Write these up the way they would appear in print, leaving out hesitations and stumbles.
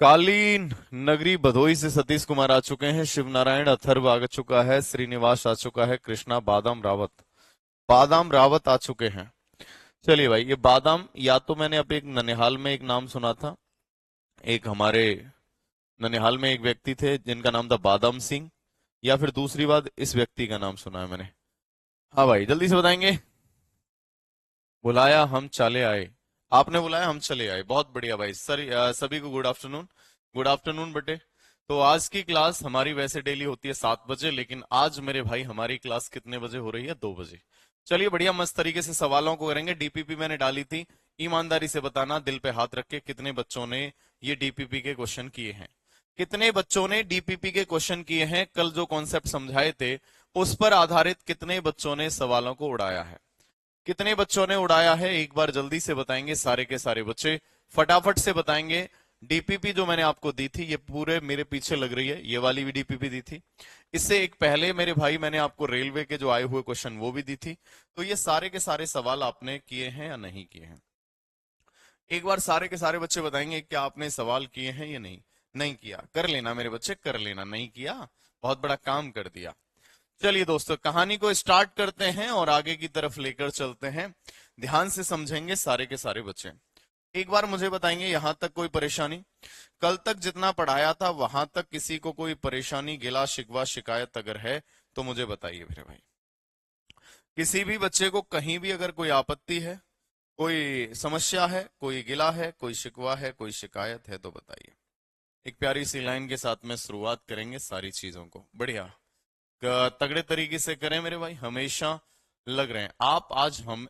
कालीन नगरी भदोई से सतीश कुमार आ चुके हैं। शिव नारायण अथर्व आ चुका है। श्रीनिवास आ चुका है। कृष्णा बादाम रावत आ चुके हैं। चलिए भाई, ये बादाम या तो मैंने अब एक ननिहाल में एक नाम सुना था। एक हमारे ननिहाल में एक व्यक्ति थे जिनका नाम था बादाम सिंह, या फिर दूसरी बात इस व्यक्ति का नाम सुना है मैंने। हाँ भाई, जल्दी से बताएंगे। बुलाया हम चले आए। आपने बुलाया हम चले आए, बहुत बढ़िया भाई सर। सभी को गुड आफ्टरनून। गुड आफ्टरनून बेटे। तो आज की क्लास हमारी वैसे डेली होती है 7 बजे, लेकिन आज मेरे भाई हमारी क्लास कितने बजे हो रही है? 2 बजे। चलिए बढ़िया मस्त तरीके से सवालों को करेंगे। डीपीपी मैंने डाली थी, ईमानदारी से बताना, दिल पे हाथ रख के, कितने बच्चों ने ये डीपीपी के क्वेश्चन किए हैं? कितने बच्चों ने डीपीपी के क्वेश्चन किए हैं? कल जो कॉन्सेप्ट समझाए थे उस पर आधारित कितने बच्चों ने सवालों को उड़ाया है? कितने बच्चों ने उड़ाया है एक बार जल्दी से बताएंगे। सारे के सारे बच्चे फटाफट से बताएंगे। डीपीपी जो मैंने आपको दी थी, ये पूरे मेरे पीछे लग रही है, ये वाली भी डीपीपी दी थी। इससे एक पहले मेरे भाई मैंने आपको रेलवे के जो आए हुए क्वेश्चन वो भी दी थी। तो ये सारे के सारे सवाल आपने किए हैं या नहीं किए हैं? एक बार सारे के सारे बच्चे बताएंगे क्या आपने सवाल किए हैं या नहीं। नहीं किया कर लेना मेरे बच्चे, कर लेना। नहीं किया, बहुत बड़ा काम कर दिया। चलिए दोस्तों, कहानी को स्टार्ट करते हैं और आगे की तरफ लेकर चलते हैं। ध्यान से समझेंगे सारे के सारे बच्चे। एक बार मुझे बताएंगे, यहां तक कोई परेशानी? कल तक जितना पढ़ाया था वहां तक किसी को कोई परेशानी, गिला शिकवा, शिकायत अगर है तो मुझे बताइए मेरे भाई। किसी भी बच्चे को कहीं भी अगर कोई आपत्ति है, कोई समस्या है, कोई गिला है, कोई शिकवा है, कोई शिकायत है तो बताइए। एक प्यारी सी लाइन के साथ में शुरुआत करेंगे सारी चीजों को। बढ़िया तगड़े तरीके से करें मेरे भाई। हमेशा लग रहे हैं आप आज, हम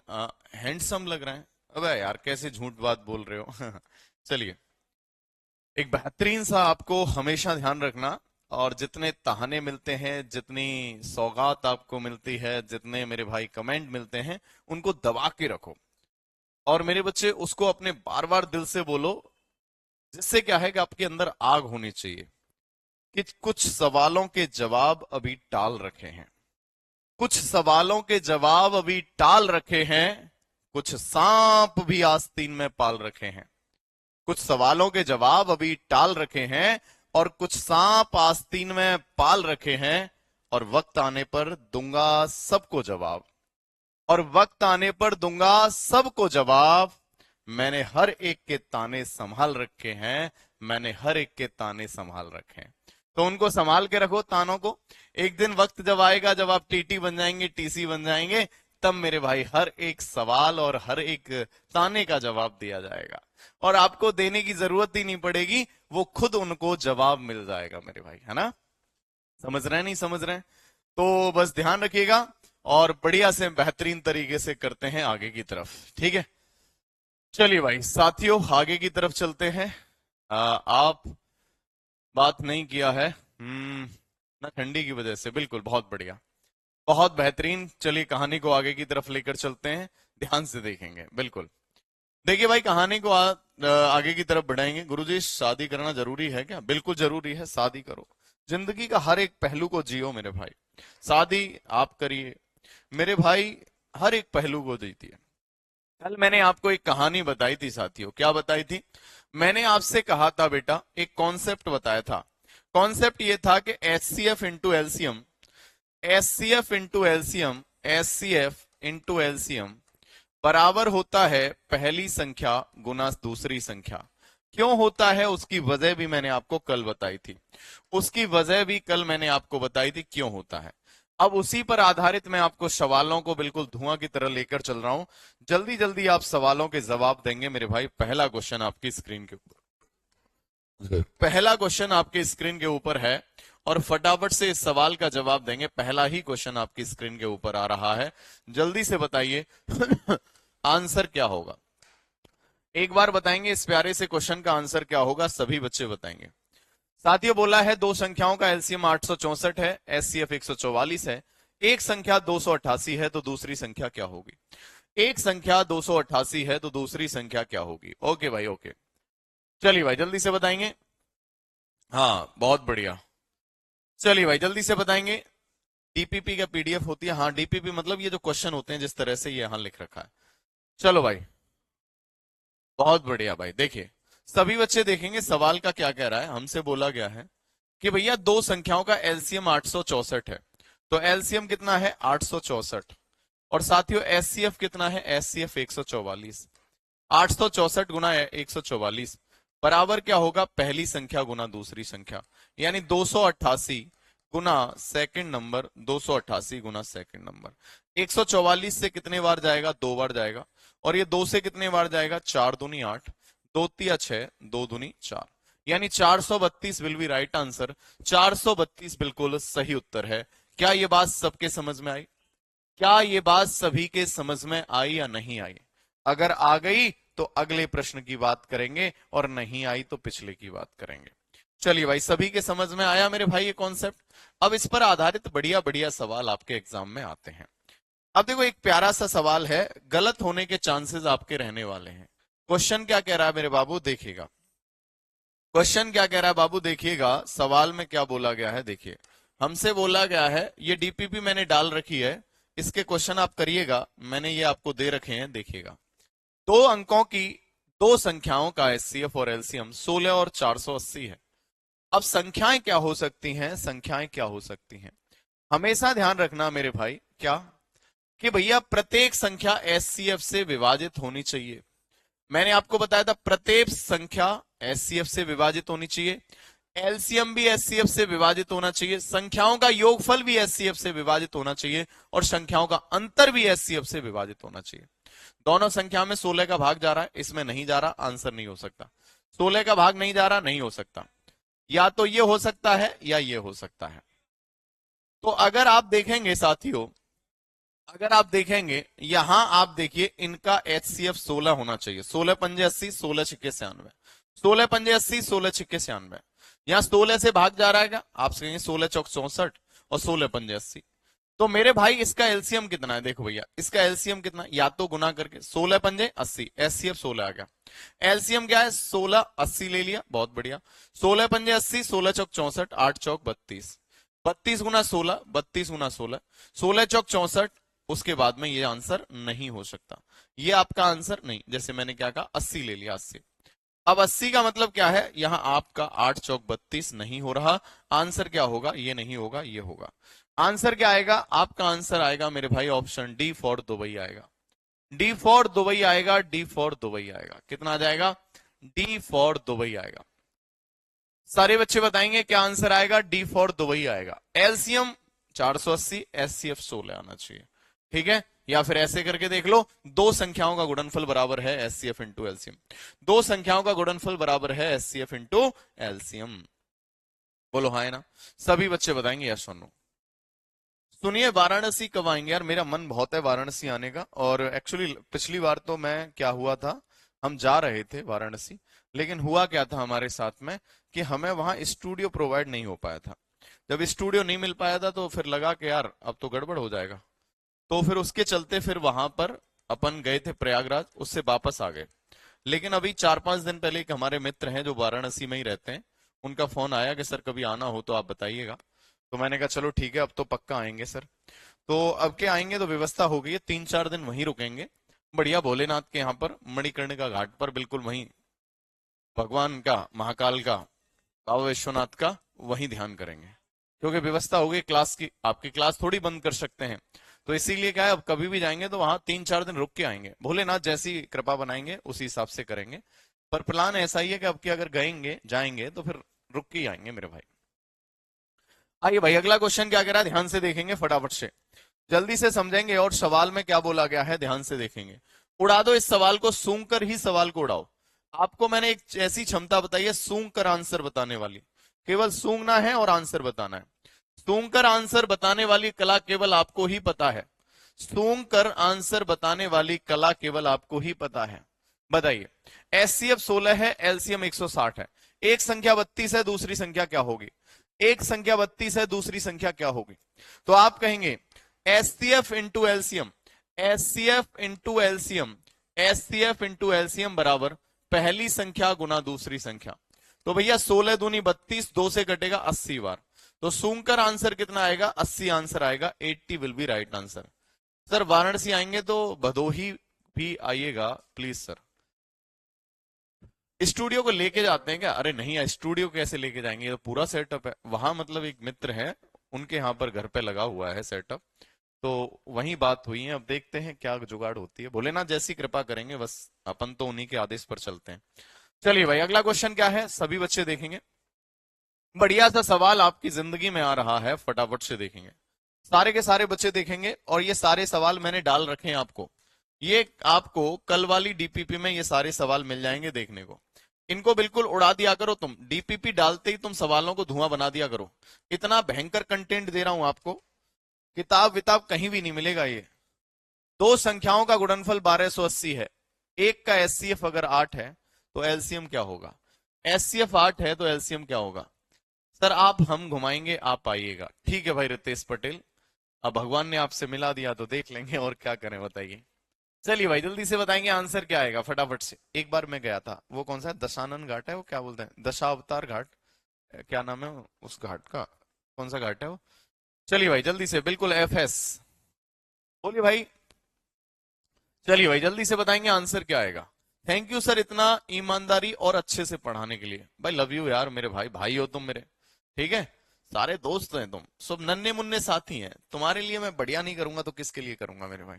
हैंडसम लग रहे हैं। अबे यार, कैसे झूठ बात बोल रहे हो? चलिए, एक बेहतरीन सा आपको हमेशा ध्यान रखना। और जितने ताहने मिलते हैं, जितनी सौगात आपको मिलती है, जितने मेरे भाई कमेंट मिलते हैं, उनको दबा के रखो। और मेरे बच्चे उसको अपने बार बार दिल से बोलो, जिससे क्या है कि आपके अंदर आग होनी चाहिए कि कुछ सवालों के जवाब अभी टाल रखे हैं। कुछ सवालों के जवाब अभी टाल रखे हैं। कुछ सांप भी आस्तीन में पाल रखे हैं। कुछ सवालों के जवाब अभी टाल रखे हैं और कुछ सांप आस्तीन में पाल रखे हैं। और वक्त आने पर दूंगा सबको जवाब। और वक्त आने पर दूंगा सबको जवाब। मैंने हर एक के ताने संभाल रखे हैं। मैंने हर एक के ताने संभाल रखे हैं। तो उनको संभाल के रखो तानों को। एक दिन वक्त जब आएगा, जब आप टीटी बन जाएंगे, टीसी बन जाएंगे, तब मेरे भाई हर एक सवाल और हर एक ताने का जवाब दिया जाएगा। और आपको देने की जरूरत ही नहीं पड़ेगी, वो खुद उनको जवाब मिल जाएगा मेरे भाई, है ना? समझ रहे हैं नहीं समझ रहे हैं? तो बस ध्यान रखिएगा और बढ़िया से बेहतरीन तरीके से करते हैं आगे की तरफ, ठीक है? चलिए भाई साथियों, आगे की तरफ चलते हैं। आप बात नहीं किया है ना, ठंडी की वजह से। बिल्कुल, बहुत बढ़िया, बहुत बेहतरीन। चलिए कहानी को आगे की तरफ लेकर चलते हैं, ध्यान से देखेंगे। बिल्कुल देखिए भाई, कहानी को आगे की तरफ बढ़ाएंगे। गुरुजी, शादी करना जरूरी है क्या? बिल्कुल जरूरी है, शादी करो। जिंदगी का हर एक पहलू को जियो मेरे भाई। शादी आप करिए मेरे भाई, हर एक पहलू को जीतिए। कल मैंने आपको एक कहानी बताई थी साथियों। क्या बताई थी? मैंने आपसे कहा था बेटा, एक कॉन्सेप्ट बताया था। कॉन्सेप्ट ये था कि H C F into LCM, H C F into LCM, H C F into LCM बराबर होता है पहली संख्या गुना दूसरी संख्या। क्यों होता है उसकी वजह भी मैंने आपको कल बताई थी। उसकी वजह भी कल मैंने आपको बताई थी क्यों होता है। अब उसी पर आधारित मैं आपको सवालों को बिल्कुल धुआं की तरह लेकर चल रहा हूं। जल्दी जल्दी आप सवालों के जवाब देंगे मेरे भाई। पहला क्वेश्चन आपकी स्क्रीन के ऊपर, पहला क्वेश्चन आपके स्क्रीन के ऊपर है और फटाफट से इस सवाल का जवाब देंगे। पहला ही क्वेश्चन आपकी स्क्रीन के ऊपर आ रहा है, जल्दी से बताइए। आंसर क्या होगा? एक बार बताएंगे इस प्यारे से क्वेश्चन का आंसर क्या होगा, सभी बच्चे बताएंगे। साथियों, बोला है दो संख्याओं का एलसीएम 864 है, एचसीएफ 144 है। एक संख्या 288 है तो दूसरी संख्या क्या होगी? एक संख्या 288 है तो दूसरी संख्या क्या होगी? ओके भाई, ओके। चलिए भाई जल्दी से बताएंगे। हाँ बहुत बढ़िया। चलिए भाई जल्दी से बताएंगे। डीपीपी का पीडीएफ होती है? हाँ, डीपीपी मतलब ये जो क्वेश्चन होते हैं जिस तरह से ये यहां लिख रखा है। चलो भाई, बहुत बढ़िया भाई। देखिए सभी बच्चे देखेंगे सवाल का क्या कह रहा है। हमसे बोला गया है कि भैया दो संख्याओं का एलसीएम 864 है, तो एलसीएम कितना है 864, और साथियों एचसीएफ कितना है, एचसीएफ 144। 864 गुना 144 बराबर क्या होगा, पहली संख्या गुना दूसरी संख्या, यानी 288 गुना सेकंड नंबर, 288 गुना सेकंड नंबर। 144 से कितने बार जाएगा, दो बार जाएगा, और ये दो से कितने बार जाएगा, चार दूनी 8, दो तिया 6, दो दूनी 4, यानी 432 विल बी राइट आंसर। 432 बिल्कुल सही उत्तर है। क्या ये बात सबके समझ में आई? क्या ये बात सभी के समझ में आई या नहीं आई? अगर आ गई तो अगले प्रश्न की बात करेंगे, और नहीं आई तो पिछले की बात करेंगे। चलिए भाई, सभी के समझ में आया मेरे भाई ये कॉन्सेप्ट। अब इस पर आधारित बढ़िया बढ़िया सवाल आपके एग्जाम में आते हैं। अब देखो एक प्यारा सा सवाल है, गलत होने के चांसेस आपके रहने वाले हैं। क्वेश्चन क्या कह रहा है मेरे बाबू, देखिएगा क्वेश्चन क्या कह रहा है बाबू, देखिएगा सवाल में क्या बोला गया है। देखिए हमसे बोला गया है, ये डीपीपी मैंने डाल रखी है, इसके क्वेश्चन आप करिएगा, मैंने ये आपको दे रखे हैं। देखिएगा दो अंकों की दो संख्याओं का एचसीएफ और एलसीएम 16 और 480 है। अब संख्याएं क्या हो सकती हैं, संख्याएं क्या हो सकती हैं? हमेशा ध्यान रखना मेरे भाई, क्या कि भैया प्रत्येक संख्या एचसीएफ से विभाजित होनी चाहिए। मैंने आपको बताया था प्रत्येक संख्या एचसीएफ से विभाजित होनी चाहिए, एलसीएम भी एचसीएफ से विभाजित होना चाहिए, संख्याओं का योगफल भी एचसीएफ से विभाजित होना चाहिए, और संख्याओं का अंतर भी एचसीएफ से विभाजित होना चाहिए। दोनों संख्या में 16 का भाग जा रहा है, इसमें नहीं जा रहा, आंसर नहीं हो सकता। 16 का भाग नहीं जा रहा, नहीं हो सकता। या तो ये हो सकता है या ये हो सकता है। तो अगर आप देखेंगे साथियों, अगर आप देखेंगे यहां आप देखिए इनका एचसीएफ 16 होना चाहिए। 16 पंजे 80, 16 छिक्के 96, 16 पंजे 80, 16 छिक्के 96। यहां 16 से भाग जा रहा है क्या, आप कहेंगे 16 चौक 64 और 16 पंजे 80। तो मेरे भाई इसका एलसीएम कितना है, देखो भैया इसका एलसीएम कितना, या तो गुना करके 16 पंजे 80, एचसीएफ 16 आ गया। एलसीएम क्या है, 16 80 ले लिया, बहुत बढ़िया। 16 पंजे 80, 16 चौक 64, 8 चौक 32, 32 गुना 16, 32 गुना 16, 16 चौक 64। उसके बाद में ये आंसर नहीं हो सकता, ये आपका आंसर नहीं। जैसे मैंने क्या कहा, 80 ले लिया, 80। अब 80 का मतलब क्या है, यहां आपका 8 चौक 32 नहीं हो रहा, आंसर क्या होगा, ये नहीं होगा, ये होगा। आंसर क्या आएगा, आपका आंसर आएगा मेरे भाई ऑप्शन डी फॉर दुबई आएगा। डी फॉर दुबई आएगा, डी फॉर दुबई आएगा। कितना आ जाएगा, डी फॉर दुबई आएगा। सारे बच्चे बताएंगे क्या आंसर आएगा, डी फॉर दुबई आएगा। एलसीएम 480, एचसीएफ 16 आना चाहिए, ठीक है। या फिर ऐसे करके देख लो, दो संख्याओं का गुणनफल बराबर है एचसीएफ इंटू एलसीएम, दो संख्याओं का गुणनफल बराबर है एचसीएफ इंटू एलसीएम। बोलो हाँ है ना, सभी बच्चे बताएंगे यस और नो। सुनिए वाराणसी कब आएंगे यार, मेरा मन बहुत है वाराणसी आने का। और एक्चुअली पिछली बार तो मैं क्या हुआ था, हम जा रहे थे वाराणसी, लेकिन हुआ क्या था हमारे साथ में कि हमें वहां स्टूडियो प्रोवाइड नहीं हो पाया था। जब स्टूडियो नहीं मिल पाया था तो फिर लगा कि यार अब तो गड़बड़ हो जाएगा, तो फिर उसके चलते फिर वहां पर अपन गए थे प्रयागराज, उससे वापस आ गए। लेकिन अभी 4-5 दिन पहले एक हमारे मित्र हैं जो वाराणसी में ही रहते हैं, उनका फोन आया कि सर कभी आना हो तो आप बताइएगा। तो मैंने कहा चलो ठीक है, अब तो पक्का आएंगे सर। तो अब के आएंगे तो व्यवस्था हो गई है, 3-4 दिन वहीं रुकेंगे बढ़िया भोलेनाथ के यहाँ पर मणिकर्णिका घाट पर, बिल्कुल वहीं भगवान का, महाकाल का, बाबा विश्वनाथ का वहीं ध्यान करेंगे। क्योंकि व्यवस्था हो गई क्लास की, आपकी क्लास थोड़ी बंद कर सकते हैं, तो इसीलिए क्या है अब कभी भी जाएंगे तो वहां 3-4 दिन रुक के आएंगे। भोलेनाथ जैसी कृपा बनाएंगे उसी हिसाब से करेंगे। पर प्लान ऐसा ही है कि अब की अगर गएंगे जाएंगे तो फिर रुक के ही आएंगे मेरे भाई। आइए भाई अगला क्वेश्चन क्या कह रहा है, ध्यान से देखेंगे फटाफट से, जल्दी से समझेंगे। और सवाल में क्या बोला गया है ध्यान से देखेंगे। उड़ा दो इस सवाल को, सूंघ कर ही सवाल को उड़ाओ। आपको मैंने एक ऐसी क्षमता बताई है सूंघ कर आंसर बताने वाली, केवल सूंघना है और आंसर बताना है। सूंघ कर आंसर बताने वाली कला केवल आपको ही पता है, सूंघ कर आंसर बताने वाली कला केवल आपको ही पता है। बताइए, एचसीएफ 16 है, एलसीएम 160 है, एक संख्या 32 है, दूसरी संख्या क्या होगी, एक संख्या 32 है, दूसरी संख्या क्या होगी। तो आप कहेंगे HCF into LCM, HCF into LCM, HCF into LCM बराबर पहली संख्या गुना दूसरी संख्या। तो भैया 16 दूनी 32, 2 से कटेगा 80 बार, तो सूंघकर आंसर कितना आएगा, 80 आंसर आएगा, 80 will be right answer. Sir Varanasi आएंगे तो भदोही भी आइएगा प्लीज सर। स्टूडियो को लेके जाते हैं क्या? अरे नहीं यार, स्टूडियो कैसे लेके जाएंगे, ये तो पूरा सेटअप है वहां। मतलब एक मित्र है, उनके यहाँ पर घर पे लगा हुआ है सेटअप, तो वही बात हुई है। अब देखते हैं क्या जुगाड़ होती है, भोलेनाथ जैसी कृपा करेंगे, बस अपन तो उन्हीं के आदेश पर चलते हैं। चलिए भाई, अगला क्वेश्चन क्या है, सभी बच्चे देखेंगे। बढ़िया सा सवाल आपकी जिंदगी में आ रहा है, फटाफट से देखेंगे, सारे के सारे बच्चे देखेंगे। और ये सारे सवाल मैंने डाल रखे हैं आपको, ये आपको कल वाली डीपीपी में ये सारे सवाल मिल जाएंगे देखने को। इनको बिल्कुल उड़ा दिया करो तुम, डीपीपी डालते ही तुम सवालों को धुआं बना दिया करो। इतना भयंकर कंटेंट दे रहा हूं आपको, किताब विताब कहीं भी नहीं मिलेगा ये। दो संख्याओं का गुणनफल 1280 है, एक का एचसीएफ अगर 8 है तो एलसीएम क्या होगा? एचसीएफ 8 है तो एलसीएम क्या होगा? सर आप हम घुमाएंगे, आप आइएगा। ठीक है भाई रितेश पटेल, अब भगवान ने आपसे मिला दिया तो देख लेंगे, और क्या करें बताइए। चलिए भाई जल्दी से बताएंगे आंसर क्या आएगा फटाफट से। एक बार मैं गया था, वो कौन सा है, दशानन घाट है वो, क्या बोलते हैं, दशावतार घाट, क्या नाम है उस घाट का, कौन सा घाट है वो? चलिए भाई जल्दी से, बिल्कुल एफएस, बोलिए भाई। चलिए भाई जल्दी से बताएंगे आंसर क्या आएगा। थैंक यू सर इतना ईमानदारी और अच्छे से पढ़ाने के लिए, भाई लव यू यार, मेरे भाई भाई हो तुम मेरे, ठीक है, सारे दोस्त हैं तुम सब, नन्हे मुन्ने साथी हैं, तुम्हारे लिए मैं बढ़िया नहीं करूंगा तो किसके लिए करूंगा मेरे भाई।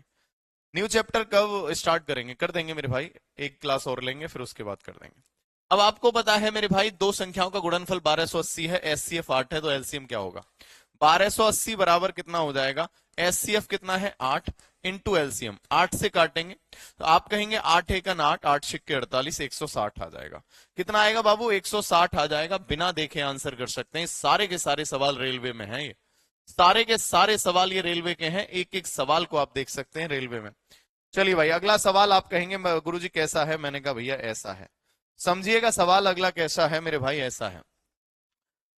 न्यू चैप्टर कब स्टार्ट करेंगे? कर देंगे मेरे भाई, एक क्लास और लेंगे फिर उसके बाद कर देंगे। अब आपको पता है मेरे भाई, दो संख्याओं का गुणनफल 1280 है, एचसीएफ 8 है, तो एलसीएम क्या होगा? 1280 बराबर कितना हो जाएगा? एचसीएफ कितना है? 8 इंटू एलसीएम, 8 से काटेंगे तो आप कहेंगे 8 एकन 8, 8 छिक्के 48, 160 आ जाएगा। कितना आएगा बाबू? 160 आ जाएगा। बिना देखे आंसर कर सकते हैं, सारे के सारे सवाल रेलवे में हैं ये, सारे के सारे सवाल ये रेलवे के हैं, एक एक सवाल को आप देख सकते हैं रेलवे में। चलिए भाई अगला सवाल, आप कहेंगे गुरुजी कैसा है, मैंने कहा भैया ऐसा है। समझिएगा सवाल अगला कैसा है मेरे भाई, ऐसा है।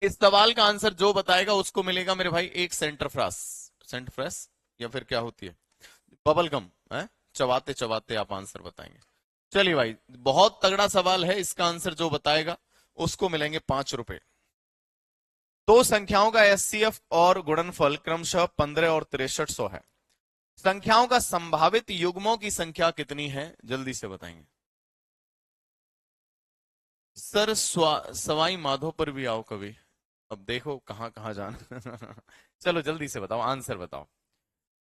इस सवाल का आंसर जो बताएगा उसको मिलेगा मेरे भाई एक सेंटर फ्रास, सेंटर फ्रेस, या फिर क्या होती है, बबल गम है, चबाते चबाते आप आंसर बताएंगे। चलिए भाई बहुत तगड़ा सवाल है, इसका आंसर जो बताएगा उसको मिलेंगे 5 रुपए। दो संख्याओं का एचसीएफ और गुणनफल क्रमशः 15 और 6300 है। संख्याओं का संभावित युग्मों की संख्या कितनी है, जल्दी से बताएंगे। सर सवाई माधो पर भी आओ कभी, अब देखो कहां कहां जाना। चलो जल्दी से बताओ, आंसर बताओ।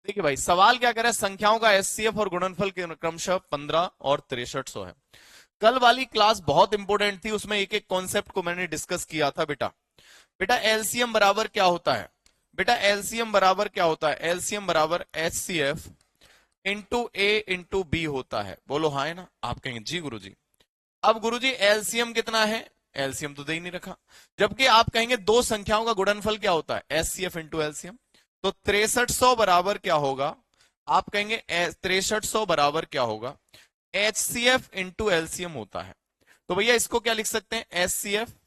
देखिए भाई सवाल क्या कर रहा है, संख्याओं का एचसीएफ और गुणनफल क्रमशः 15 और 6300 है। कल वाली क्लास बहुत इंपॉर्टेंट थी, उसमें एक एक कॉन्सेप्ट को मैंने डिस्कस किया था बेटा। बेटा एलसीएम बराबर क्या होता है? बेटा एलसीएम बराबर क्या होता है? एलसीएम बराबर एचसीएफ इंटू ए इंटू बी होता है। बोलो हाँ है ना? आप कहेंगे जी गुरुजी। अब गुरुजी एलसीएम कितना है? एलसीएम तो दे ही नहीं रखा। जबकि आप कहेंगे दो संख्याओं का गुणनफल क्या होता है? HCF into LCM. तो 6300 बराबर क्या होगा? आप कहेंगे 6300 बराबर क्या होगा? एचसीएफ इंटू एलसीएम होता है। तो भैया इसको क्या लिख सकते हैं? एचसीएफ,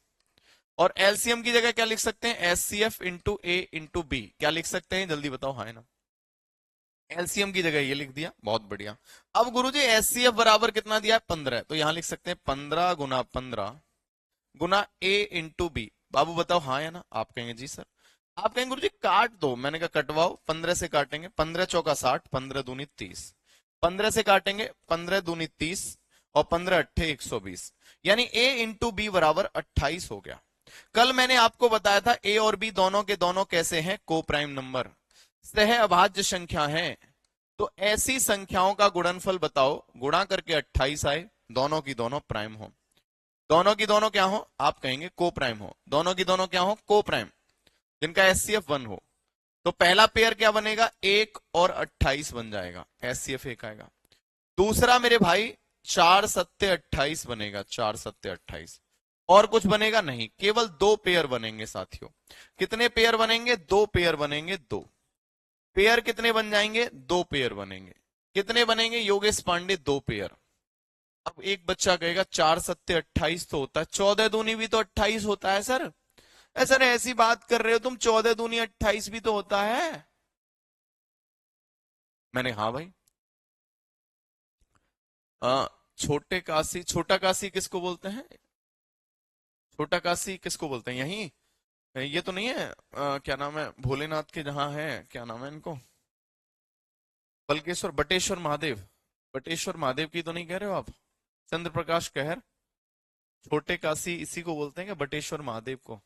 और एलसीएम की जगह क्या लिख सकते हैं? एचसीएफ इंटू ए इंटू बी। क्या लिख सकते हैं जल्दी बताओ, हाँ है ना? एलसीएम की जगह ये लिख दिया, बहुत बढ़िया। अब गुरुजी एचसीएफ बराबर कितना दिया है? 15, तो यहां लिख सकते हैं 15 गुना 15 गुना ए इंटू बी। बाबू बताओ हाँ या ना? आप कहेंगे जी सर। आप कहेंगे गुरुजी काट दो, मैंने कहा कटवाओ, 15 से काटेंगे, 15 चौका 60, 15 दूनी 30, 15 से काटेंगे 15 दूनी 30, और 15 अट्ठे 120, यानी ए इंटू बी बराबर 28 हो गया। कल मैंने आपको बताया था ए और बी दोनों के दोनों कैसे हैं? को प्राइम नंबर, सह अभाज्य संख्या है। तो ऐसी संख्याओं का गुणनफल बताओ, गुणा करके 28 आए, दोनों की दोनों प्राइम हो। दोनों की दोनों क्या हो? आप कहेंगे को प्राइम हो। दोनों की दोनों क्या हो? को प्राइम, जिनका एचसीएफ 1 हो। तो पहला पेयर क्या बनेगा? 1 और 28 बन जाएगा, एचसीएफ 1 आएगा। दूसरा मेरे भाई 4 सत्ते 28 बनेगा, 4 सत्ते 28। और कुछ बनेगा नहीं, केवल दो पेयर बनेंगे साथियों। कितने पेयर बनेंगे? दो पेयर बनेंगे, दो पेयर कितने बन जाएंगे? दो पेयर बनेंगे। कितने बनेंगे योगेश पांडे? दो पेयर। अब एक बच्चा कहेगा 4 सत्ते 28 तो होता है, 14 दूनी भी तो 28 होता है सर। सर ऐसी बात कर रहे हो तुम, 14 दूनी 28 भी तो होता है। मैंने हाँ भाई। छोटे काशी, छोटा काशी किसको बोलते हैं? छोटा काशी किसको बोलते हैं? यही ये तो नहीं है, क्या नाम है भोलेनाथ के जहां है, क्या नाम है इनको, बल्केश्वर, बटेश्वर महादेव। बटेश्वर महादेव की तो नहीं कह रहे हो आप? चंद्र प्रकाश कहर, छोटे काशी इसी को बोलते हैं क्या, बटेश्वर महादेव को?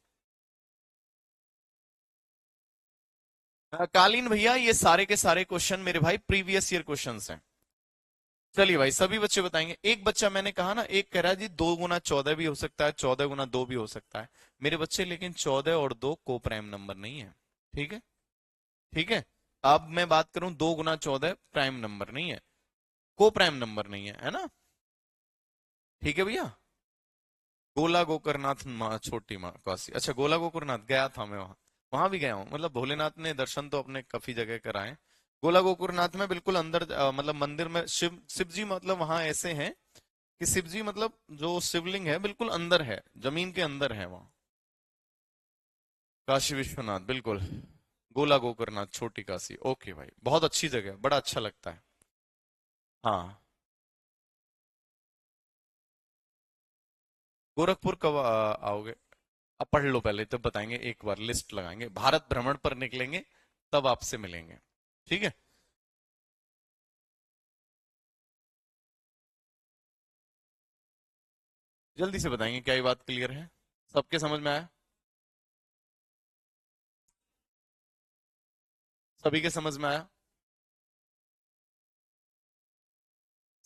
कालीन भैया, ये सारे के सारे क्वेश्चन मेरे भाई प्रीवियस ईयर क्वेश्चंस हैं। चलिए भाई, सभी बच्चे बताएंगे। एक बच्चा मैंने कहा ना, एक कह रहा है जी 2 गुना 14 भी हो सकता है, 14 गुना 2 भी हो सकता है। मेरे बच्चे लेकिन 14 और 2 को प्राइम नंबर नहीं है। ठीक है, ठीक है। अब मैं बात करूं, 2 गुना 14 प्राइम नंबर नहीं है, को प्राइम नंबर नहीं है, है ना? ठीक है भैया। गोला गोकरनाथ माँ, छोटी माँ काशी, अच्छा गोला गोकरनाथ गया था मैं, वहां वहां भी गया हूँ। मतलब भोलेनाथ ने दर्शन तो अपने काफी जगह कराए। गोला गोकरनाथ में बिल्कुल अंदर मतलब मंदिर में शिव जी, मतलब वहां ऐसे हैं कि शिव जी मतलब जो शिवलिंग है बिल्कुल अंदर है, जमीन के अंदर है वहां। काशी विश्वनाथ, बिल्कुल। गोला गोकरनाथ, छोटी काशी, ओके भाई, बहुत अच्छी जगह, बड़ा अच्छा लगता है। हाँ। गोरखपुर कब आओगे? अब पढ़ लो पहले, तब बताएंगे, एक बार लिस्ट लगाएंगे, भारत भ्रमण पर निकलेंगे, तब आपसे मिलेंगे। ठीक है। जल्दी से बताएंगे, क्या ये बात क्लियर है? सबके समझ में आया? सभी के समझ में आया?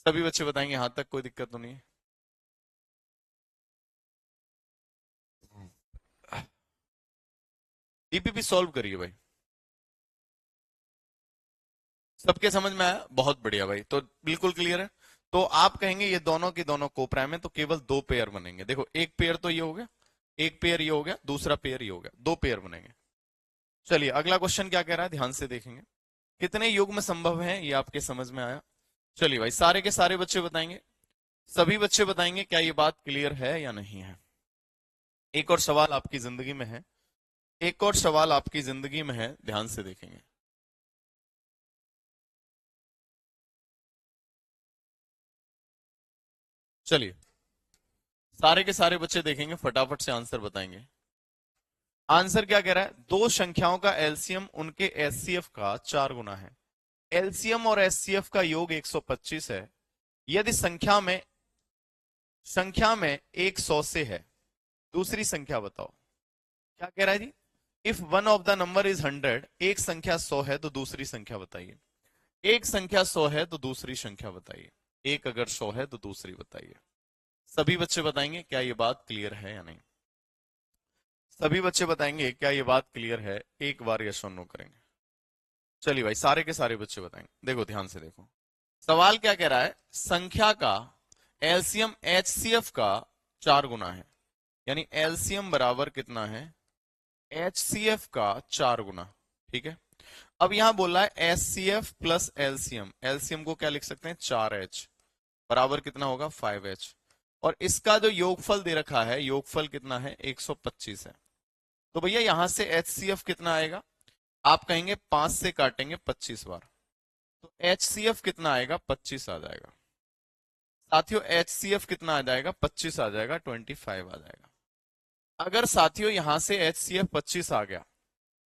सभी बच्चे बताएंगे हाँ तक, कोई दिक्कत तो नहीं है? डीपीपी सॉल्व करिए भाई। सबके समझ में आया? बहुत बढ़िया भाई, तो बिल्कुल क्लियर है। तो आप कहेंगे ये दोनों के दोनों को प्राइम है, तो केवल 2 पेयर बनेंगे। देखो, एक पेयर तो ये हो गया, एक पेयर ये हो गया, दूसरा पेयर ये हो गया, 2 पेयर बनेंगे। चलिए, अगला क्वेश्चन क्या कह रहा है, ध्यान से देखेंगे। कितने युग्म संभव हैं, ये आपके समझ में आया? चलिए भाई, सारे के सारे बच्चे बताएंगे, सभी बच्चे बताएंगे क्या ये बात क्लियर है या नहीं है। एक और सवाल आपकी जिंदगी में है, एक और सवाल आपकी जिंदगी में है, ध्यान से देखेंगे। चलिए, सारे के सारे बच्चे देखेंगे, फटाफट से आंसर बताएंगे। आंसर क्या कह रहा है, दो संख्याओं का एलसीएम उनके एचसीएफ का 4 गुना है। एलसीएम और एचसीएफ का योग 125 है। यदि संख्या में एक 100 से है, दूसरी संख्या बताओ। क्या कह रहा है जी? If one of the number is 100, एक संख्या 100 है तो दूसरी संख्या बताइए। एक संख्या 100 है तो दूसरी संख्या बताइए। एक अगर 100 है तो दूसरी बताइए। सभी बच्चे बताएंगे क्या ये बात क्लियर है या नहीं। सभी बच्चे बताएंगे क्या ये बात क्लियर है, एक बार यस और नो करेंगे। चलिए भाई, सारे के सारे बच्चे बताएंगे। देखो, ध्यान से देखो, सवाल क्या कह रहा है, संख्या का एलसीएम एचसीएफ का 4 गुना है। यानी एलसीएम बराबर कितना है, एचसीएफ का 4 गुना। ठीक है। अब यहां बोल रहा है एचसीएफ प्लस एलसीएम, एलसीएम को क्या लिख सकते हैं, 4H, बराबर कितना होगा, 5H। और इसका जो योगफल दे रखा है, योगफल कितना है, 125 है। तो भैया यहां से एचसीएफ कितना आएगा, आप कहेंगे 5 से काटेंगे 25 बार, तो एचसीएफ कितना आएगा, 25 आ जाएगा। साथियों, एचसीएफ कितना आ जाएगा, 25 आ जाएगा, 25 आ जाएगा। अगर साथियों यहां से एचसीएफ 25 आ गया,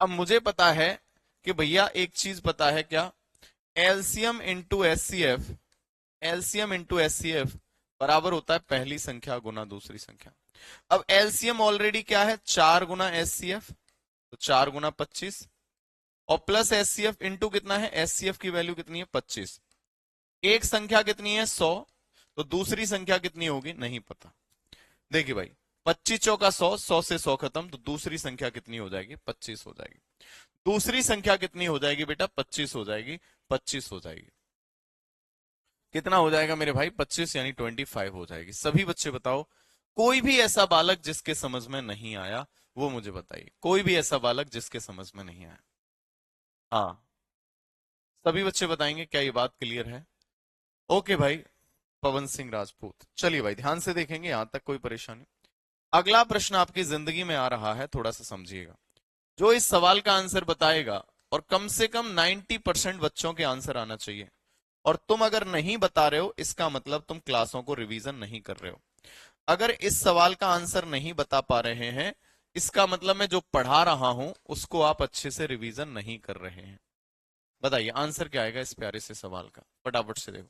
अब मुझे पता है कि भैया एक चीज पता है क्या, LCM into HCF, LCM into HCF बराबर होता है पहली संख्या गुना दूसरी संख्या। अब एलसीएम ऑलरेडी क्या है, 4 गुना एचसीएफ, तो 4 गुना 25, और प्लस एचसीएफ इंटू कितना है, एचसीएफ की वैल्यू कितनी है, 25। एक संख्या कितनी है, 100, तो दूसरी संख्या कितनी होगी, नहीं पता। देखिए भाई, 25 चौका 100, 100 से 100 खत्म, तो दूसरी संख्या कितनी हो जाएगी, 25 हो जाएगी। दूसरी संख्या कितनी हो जाएगी बेटा, 25 हो जाएगी, 25 हो जाएगी। कितना हो जाएगा मेरे भाई, 25 यानी 25 हो जाएगी। सभी बच्चे बताओ, कोई भी ऐसा बालक जिसके समझ में नहीं आया वो मुझे बताइए, कोई भी ऐसा बालक जिसके समझ में नहीं आया। हाँ, सभी बच्चे बताएंगे क्या ये बात क्लियर है? ओके भाई, पवन सिंह राजपूत। चलिए भाई, ध्यान से देखेंगे, यहां तक कोई परेशानी? अगला प्रश्न आपकी जिंदगी में आ रहा है, थोड़ा सा समझिएगा। जो इस सवाल का आंसर बताएगा, और कम से कम 90% बच्चों के आंसर आना चाहिए, और तुम अगर नहीं बता रहे हो इसका मतलब तुम क्लासों को रिवीजन नहीं कर रहे हो। अगर इस सवाल का आंसर नहीं बता पा रहे हैं, इसका मतलब मैं जो पढ़ा रहा हूं उसको आप अच्छे से रिवीजन नहीं कर रहे हैं। बताइए आंसर क्या आएगा इस प्यारे से सवाल का, फटाफट से देखो।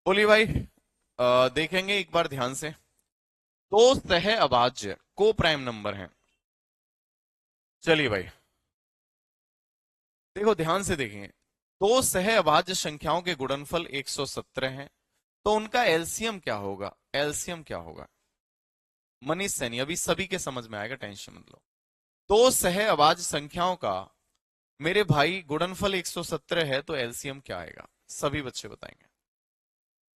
बोलिए भाई, देखेंगे एक बार ध्यान से। दो सह अभाज्य को प्राइम नंबर है। चलिए भाई, देखो ध्यान से देखेंगे। दो सह अभाज्य संख्याओं के गुणनफल 117 हैं, तो उनका एलसीएम क्या होगा? एलसीएम क्या होगा? मनीष सैनी, अभी सभी के समझ में आएगा, टेंशन मत लो। दो सह अभाज्य संख्याओं का मेरे भाई गुणनफल 117 है, तो एलसीएम क्या आएगा? सभी बच्चे बताएंगे।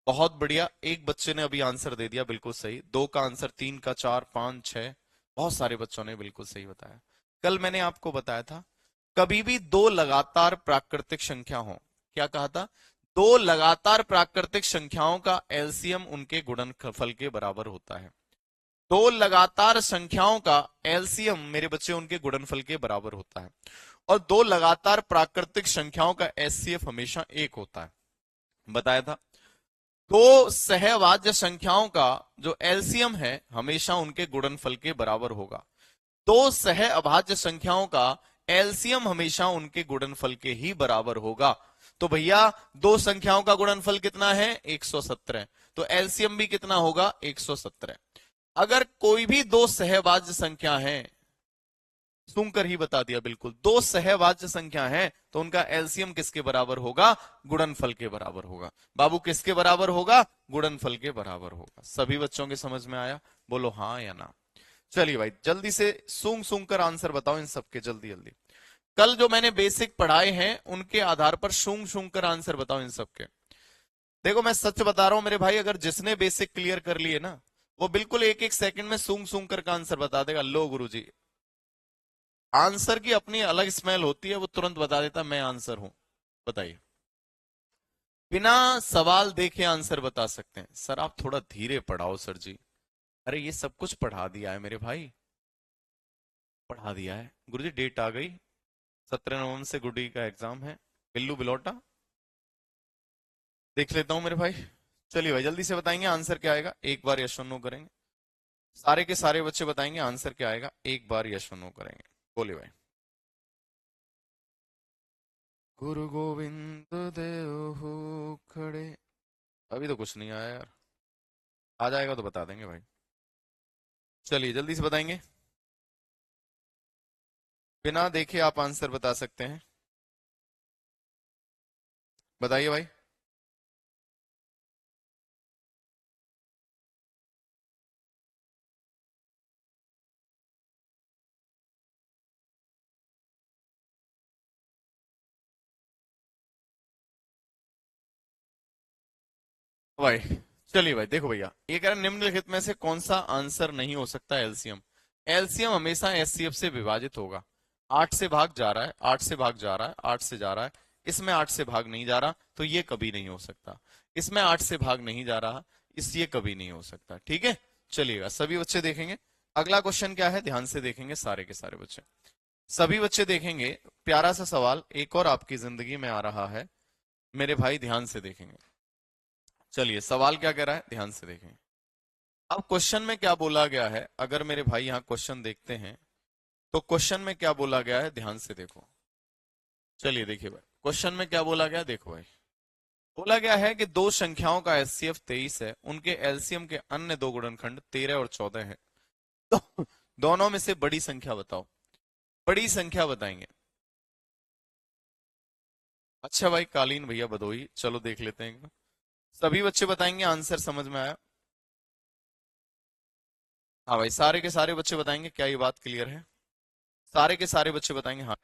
बहुत बढ़िया, एक बच्चे ने अभी आंसर दे दिया बिल्कुल सही। दो का आंसर, तीन का, चार, पांच, छह, बहुत सारे बच्चों ने बिल्कुल सही बताया। कल मैंने आपको बताया था, कभी भी दो लगातार प्राकृतिक संख्या हो, क्या कहा था? दो लगातार प्राकृतिक संख्याओं का एलसीएम उनके गुणनफल के बराबर होता है। दो लगातार संख्याओं का एलसीएम मेरे बच्चे उनके गुणनफल के बराबर होता है। और दो लगातार प्राकृतिक संख्याओं का एचसीएफ हमेशा एक होता है, बताया था। दो सहवाज्य संख्याओं का जो एलसीएम है हमेशा उनके गुणनफल के बराबर होगा। दो सह अभाज्य संख्याओं का एलसीएम हमेशा उनके गुणनफल के ही बराबर होगा। तो भैया दो संख्याओं का गुणनफल कितना है? 117। तो एलसीएम भी कितना होगा? 117। अगर कोई भी दो सहवाज्य संख्या है, सुनकर ही बता दिया बिल्कुल, दो सहवाज्य संख्या है तो उनका एलसीएम किसके बराबर होगा? गुणनफल के बराबर होगा। बाबू किसके बराबर होगा? गुणनफल के बराबर होगा। सभी बच्चों के समझ में आया? बोलो हाँ या ना। चलिए भाई, जल्दी से सूंघ सूंघ कर आंसर बताओ इन सबके, जल्दी जल्दी। कल जो मैंने बेसिक पढ़ाए हैं उनके आधार पर सूंघ सूंघ कर आंसर बताओ इन सबके। देखो मैं सच बता रहा हूं मेरे भाई, अगर जिसने बेसिक क्लियर कर लिए ना, वो बिल्कुल एक एक सेकंड में सूंघ सूंघ कर का आंसर बता देगा। लो गुरुजी, आंसर की अपनी अलग स्मेल होती है, वो तुरंत बता देता मैं आंसर हूं। बताइए, बिना सवाल देखे आंसर बता सकते हैं। सर आप थोड़ा धीरे पढ़ाओ सर जी। अरे ये सब कुछ पढ़ा दिया है मेरे भाई, पढ़ा दिया है गुरुजी। डेट आ गई, 17 नवंबर से गुड्डी का एग्जाम है। बिल्लू बिलोटा देख लेता हूं मेरे भाई। चलिए भाई जल्दी से बताएंगे आंसर क्या आएगा, एक बार यस और नो करेंगे। सारे के सारे बच्चे बताएंगे आंसर क्या आएगा, एक बार यस और नो करेंगे। बोलिए भाई। गुरु गोविंद देव हो खड़े। अभी तो कुछ नहीं आया यार, आ जाएगा तो बता देंगे भाई। चलिए जल्दी से बताएंगे, बिना देखे आप आंसर बता सकते हैं। बताइए भाई। भाई चलिए भाई, देखो भैया ये कह रहा है निम्नलिखित में से कौन सा आंसर नहीं हो सकता एलसीएम? एलसीएम हमेशा एचसीएफ से विभाजित होगा। 8 से भाग जा रहा है, 8 से भाग जा रहा है, 8 से जा रहा है, इसमें 8 से भाग नहीं जा रहा, तो ये कभी नहीं हो सकता। इसमें 8 से भाग नहीं जा रहा, इस ये कभी नहीं हो सकता। ठीक है, चलिएगा सभी बच्चे देखेंगे। अगला क्वेश्चन क्या है, ध्यान से देखेंगे सारे के सारे बच्चे। सभी बच्चे देखेंगे, प्यारा सा सवाल एक और आपकी जिंदगी में आ रहा है मेरे भाई, ध्यान से देखेंगे। चलिए सवाल क्या कह रहा है, ध्यान से देखें। अब क्वेश्चन में क्या बोला गया है, अगर मेरे भाई यहाँ क्वेश्चन देखते हैं तो क्वेश्चन में क्या बोला गया है, ध्यान से देखो। चलिए देखिए भाई, क्वेश्चन में क्या बोला गया, देखो भाई। बोला गया है कि दो संख्याओं का एचसीएफ 23 है, उनके एलसीएम के अन्य दो गुणनखंड 13 और 14 है। तो दोनों में से बड़ी संख्या बताओ। बड़ी संख्या बताएंगे। अच्छा भाई कालीन भैया बदोई, चलो देख लेते हैं। सभी बच्चे बताएंगे आंसर, समझ में आया? हाँ भाई सारे के सारे बच्चे बताएंगे, क्या ये बात क्लियर है? सारे के सारे बच्चे बताएंगे हाँ।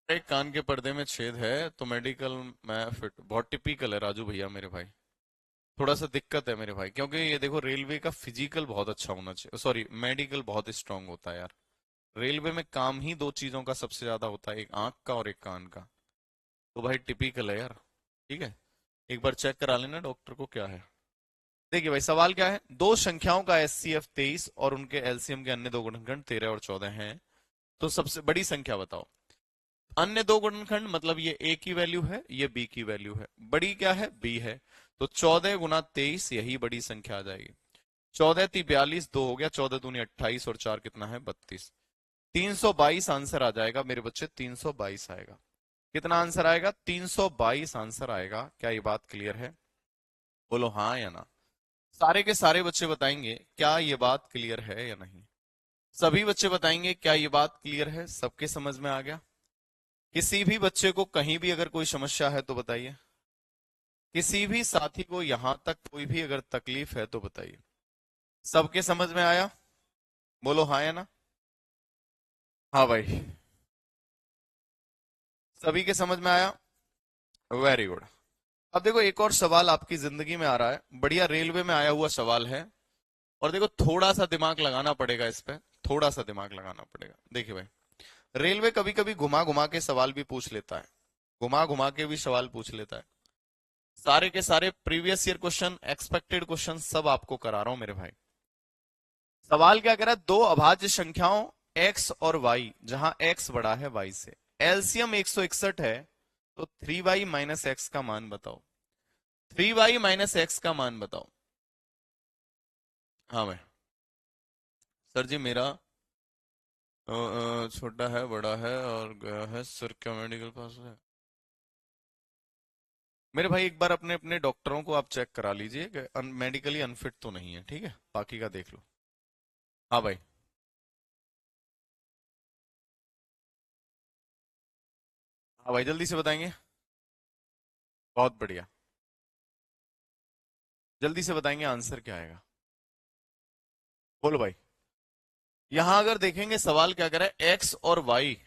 एक कान के पर्दे में छेद है तो मेडिकल में फिट, बहुत टिपिकल है राजू भैया मेरे भाई। थोड़ा सा दिक्कत है मेरे भाई, क्योंकि ये देखो रेलवे का फिजिकल बहुत अच्छा होना चाहिए, सॉरी मेडिकल बहुत स्ट्रांग होता है यार। रेलवे में काम ही दो चीजों का सबसे ज्यादा होता है, एक आंख का और एक कान का। तो भाई टिपिकल है यार। ठीक है, एक बार चेक करा लेना डॉक्टर को क्या है। देखिए भाई सवाल क्या है, दो संख्याओं का एचसीएफ 23 और उनके एलसीएम के अन्य दो गुणनखंड 13 और 14 हैं, तो सबसे बड़ी संख्या बताओ। अन्य दो गुणनखंड मतलब ये ए की वैल्यू है, ये बी की वैल्यू है, बड़ी क्या है, बी है। तो 14 गुना 23 यही बड़ी संख्या आ जाएगी। 14 × 42, 2 हो गया, 14 दूनी 28 और 4 कितना है, 32। 322 आंसर आ जाएगा मेरे बच्चे, 322 आएगा। कितना आंसर आएगा, 322 आंसर आएगा। क्या ये बात क्लियर है? बोलो हाँ या ना। सारे के सारे बच्चे बताएंगे क्या ये बात क्लियर है या नहीं। सभी बच्चे बताएंगे क्या ये बात क्लियर है, सबके समझ में आ गया। किसी भी बच्चे को कहीं भी अगर कोई समस्या है तो बताइए। किसी भी साथी को यहां तक कोई भी अगर तकलीफ है तो बताइए। सबके समझ में आया? बोलो हाँ या ना। हाँ भाई, सभी के समझ में आया। Very good. अब देखो एक और सवाल आपकी जिंदगी में आ रहा है, बढ़िया रेलवे में आया हुआ सवाल है। और देखो थोड़ा सा दिमाग लगाना पड़ेगा इस पे, थोड़ा सा दिमाग लगाना पड़ेगा। देखिए भाई, रेलवे कभी कभी घुमा घुमा के सवाल भी पूछ लेता है, घुमा घुमा के भी सवाल पूछ लेता है। सारे के सारे previous year question, expected question सब आपको करा रहा हूं मेरे भाई। सवाल क्या कह रहा है, दो अभाज्य संख्याओं x और y, जहां x बड़ा है y से, एलसीएम 161 है, तो 3y माइनस एक्स का मान बताओ। 3y माइनस एक्स का मान बताओ। हाँ भाई। सर जी मेरा छोटा है, बड़ा है और गया है, सर क्या मेडिकल पास है? मेरे भाई एक बार अपने अपने डॉक्टरों को आप चेक करा लीजिए कि मेडिकली अनफिट तो नहीं है, ठीक है, बाकी का देख लो। हाँ भाई। हाँ भाई जल्दी से बताएंगे। बहुत बढ़िया, जल्दी से बताएंगे आंसर क्या आएगा। बोलो भाई। यहां अगर देखेंगे सवाल क्या कर रहा है, एक्स और वाई,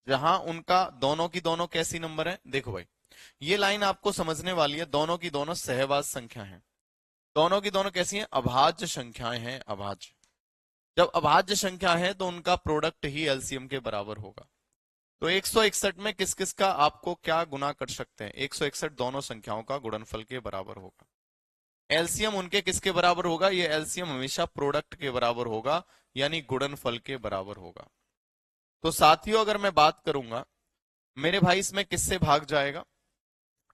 जहां उनका दोनों की दोनों कैसी नंबर है, देखो भाई ये लाइन आपको समझने वाली है, दोनों की दोनों सहवाज संख्या हैं। दोनों की दोनों कैसी हैं, अभाज्य संख्याएं हैं, अभाज्य। जब अभाज्य संख्या है तो उनका प्रोडक्ट ही एलसीएम के बराबर होगा। तो 161 में किस किस का आपको क्या गुना कर सकते हैं, 161 दोनों संख्याओं का गुणनफल के बराबर होगा। एलसीएम उनके किसके बराबर होगा, ये एलसीएम हमेशा प्रोडक्ट के बराबर होगा, यानी गुणनफल के बराबर होगा। तो साथियों अगर मैं बात करूंगा, मेरे भाई इसमें किससे भाग जाएगा,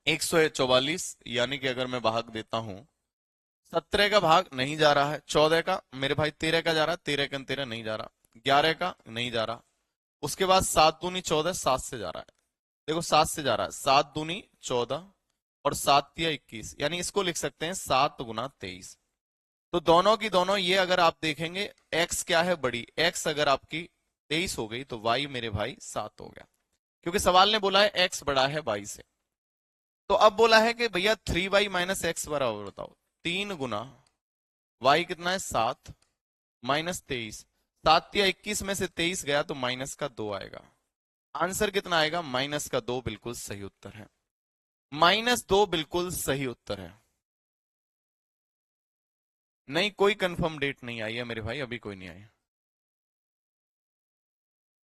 144, यानी कि अगर मैं भाग देता हूं, 17 का भाग नहीं जा रहा है, 14 का मेरे भाई, 13 का जा रहा है, 13 का 13 नहीं जा रहा, 11 का नहीं जा रहा, उसके बाद 7 दूनी 14, 7 से जा रहा है। देखो 7 से जा रहा है, 7 दूनी 14 और 7 तिया 21, यानी इसको लिख सकते हैं 7 गुना 23। तो दोनों की दोनों ये अगर आप देखेंगे, x क्या है, बड़ी x अगर आपकी 23 हो गई तो y मेरे भाई 7 हो गया, क्योंकि सवाल ने बोला है x बड़ा है y से। तो अब बोला है कि भैया 3y माइनस एक्स बराबर बताओ, 3 गुना y कितना है 7 माइनस 23, 7 या 21 में से 23 गया तो माइनस का 2 आएगा। आंसर कितना आएगा, माइनस का 2 बिल्कुल सही उत्तर है। -2 बिल्कुल सही उत्तर है। नहीं कोई कंफर्म डेट नहीं आई है मेरे भाई, अभी कोई नहीं आई।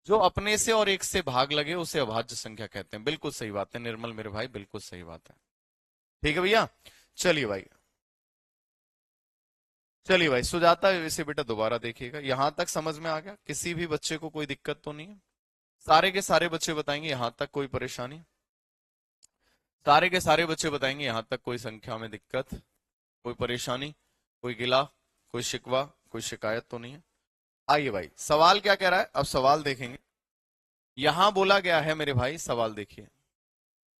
जो अपने से और एक से भाग लगे उसे अभाज्य संख्या कहते हैं, बिल्कुल सही बात है निर्मल मेरे भाई, बिल्कुल सही बात है। ठीक है भैया, चलिए भाई, चलिए भाई सुजाता इसे बेटा दोबारा देखिएगा, यहां तक समझ में आ गया, किसी भी बच्चे को कोई दिक्कत तो नहीं है? सारे के सारे बच्चे बताएंगे यहां तक कोई परेशानी? सारे के सारे बच्चे बताएंगे यहां तक कोई संख्या में दिक्कत, कोई परेशानी, कोई गिला, कोई शिकवा, कोई शिकायत तो नहीं है? आइए भाई सवाल क्या कह रहा है, अब सवाल देखेंगे। यहां बोला गया है मेरे भाई, सवाल देखिए,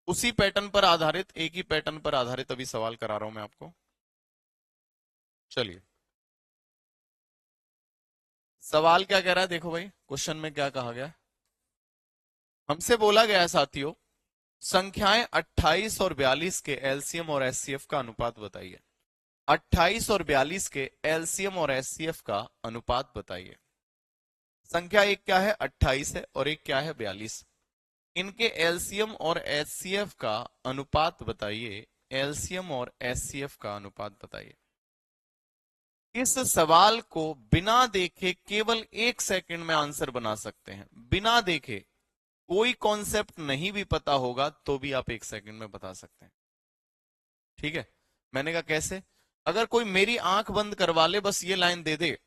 उसी पैटर्न पर आधारित, एक ही पैटर्न पर आधारित अभी सवाल करा रहा हूं मैं आपको। चलिए सवाल क्या कह रहा है, देखो भाई क्वेश्चन में क्या कहा गया है। हमसे बोला गया है साथियों, संख्याएं 28 और 42 के एलसीएम और एचसीएफ का अनुपात बताइए। 28 और 42 के एलसीएम और एचसीएफ का अनुपात बताइए। संख्या एक क्या है, 28 है, और एक क्या है, 42। इनके एलसीएम और एचसीएफ का अनुपात बताइए। एलसीएम और एचसीएफ का अनुपात बताइए। इस सवाल को बिना देखे केवल 1 सेकंड में आंसर बना सकते हैं, बिना देखे, कोई कॉन्सेप्ट नहीं भी पता होगा तो भी आप 1 सेकंड में बता सकते हैं। ठीक है, मैंने कहा कैसे, अगर कोई मेरी आंख बंद करवा ले, बस ये लाइन दे दे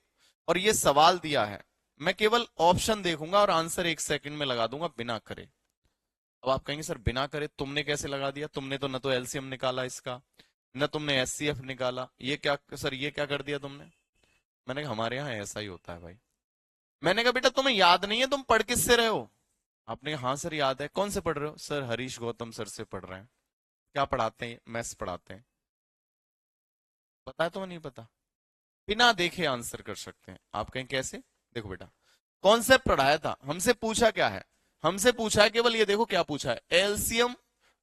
और ये सवाल दिया है, मैं केवल ऑप्शन देखूंगा और आंसर 1 सेकंड में लगा दूंगा बिना करे। अब आप कहेंगे सर बिना करे तुमने कैसे लगा दिया, तुमने तो न तो एलसीएम निकाला इसका, न तुमने एचसीएफ निकाला, ये क्या सर, ये क्या कर दिया तुमने। मैंने कहा हमारे यहाँ ऐसा ही होता है भाई। मैंने कहा बेटा तुम्हें याद नहीं है, तुम पढ़ किससे रहे हो। आपने कहा हाँ सर याद है। कौन से पढ़ रहे हो। सर हरीश गौतम सर से पढ़ रहे हैं। क्या पढ़ाते हैं। मैथ्स पढ़ाते हैं। पता है तुम्हें नहीं पता। बिना देखे आंसर कर सकते हैं। आप कहें कैसे। देखो बेटा, कॉन्सेप्ट पढ़ाया था, हमसे पूछा क्या है, हमसे पूछा है केवल ये देखो क्या पूछा है, एलसीएम